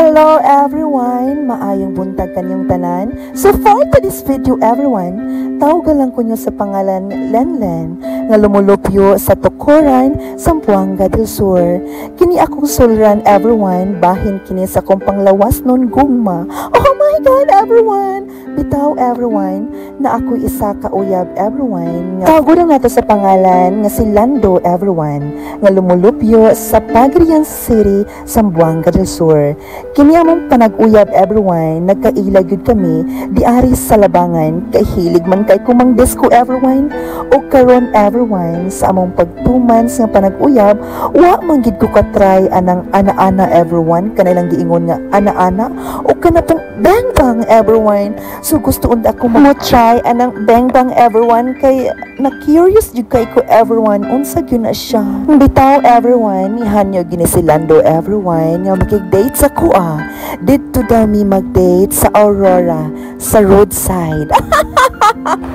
Hello everyone! Maayong buntag kanyang tanan. So for this video everyone, tawagan lang ko nyo sa pangalan Lenlen nga lumulupyo sa Tukuran, Zamboanga del Sur. Kini akong sulran everyone, bahin kini sa kong panglawas nun gugma. Oh my God everyone! Bitaw everyone, na ako isa ka uyab everyone. Tawagan lang nato sa pangalan nga si Lando everyone, nga lumulupyo sa Pagrian City, Zamboanga del Sur. Kini among panag-uyab everyone, nagkailagid kami diari sa labangan, kay hilig man kay kumang disco everyone, o karon everyone sa among pagtumans nga panag-uyab, wa man gid ko katry anang ana-ana everyone, kanilang giingon nga ana-ana o kana pong bang-bang everyone. So gusto unda ako mo try anang bang-bang everyone, kay na-curious jud kay ko everyone unsa gyud na siya. Bitaw everyone, ihanyo gini si Lando everyone nga makig-date sa kuha. Dito daw mi mag-date sa Aurora, sa roadside.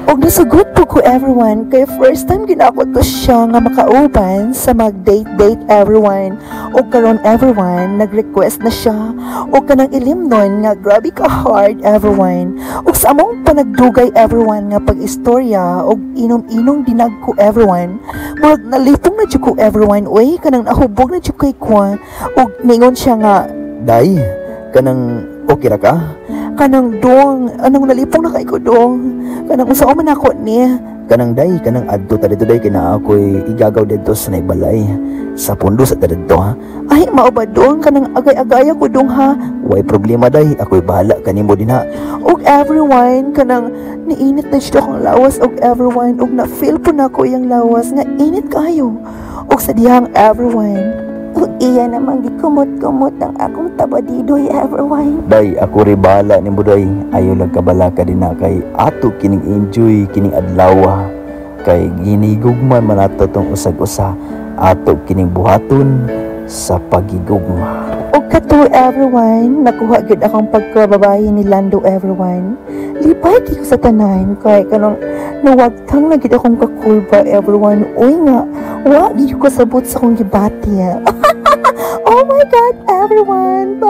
Og nasugot po ko everyone, kay first time ginako to siya nga makauban sa mag-date everyone. Og karon everyone, nag-request na siya. Og kanang ilim nun nga grabe ka hard everyone. Og sa among panagdugay everyone nga pag-istorya og inom-inom dinag ko everyone. Murag nalipong na jud ko everyone, uy kanang nahubog na jud kay ko. Og ningon siya nga, Day, kanang okay ra ka? kanang dong, anong nalipong na kay ko dong. Kanang unsa man ako ni. Kanang day, kanang adto ta dito day kina ako'y igagaw dito sa naibalay. Sa pundo sa dito ha. Ay, mao ba dong, kanang agay-agaya ko dong ha. Way problema day, ako'y bahala kanimo din ha. Og everyone, kanang niinit na siya akong lawas og everyone, og na-feel po na ko yung lawas nga init kayo. Og sa dihang everyone, og iya namang gikumot-kumot ang akong tabadidoy everyone. Day, ako ri bahala nimo day. Ayo lang kabala ka din na kay ato kining enjoy kining adlaw. Kay ginigugman man ato tong usag-usa. Ato kining buhaton sa pagigugma. Og kato everyone, nakuha gid akong pagkababae ni Lando everyone. Lipay ko sa tanan kay kanang nawagtang na gid akong kakulba everyone. Uy nga, wa gid ko sabot sa akong gibati. Oh my God everyone,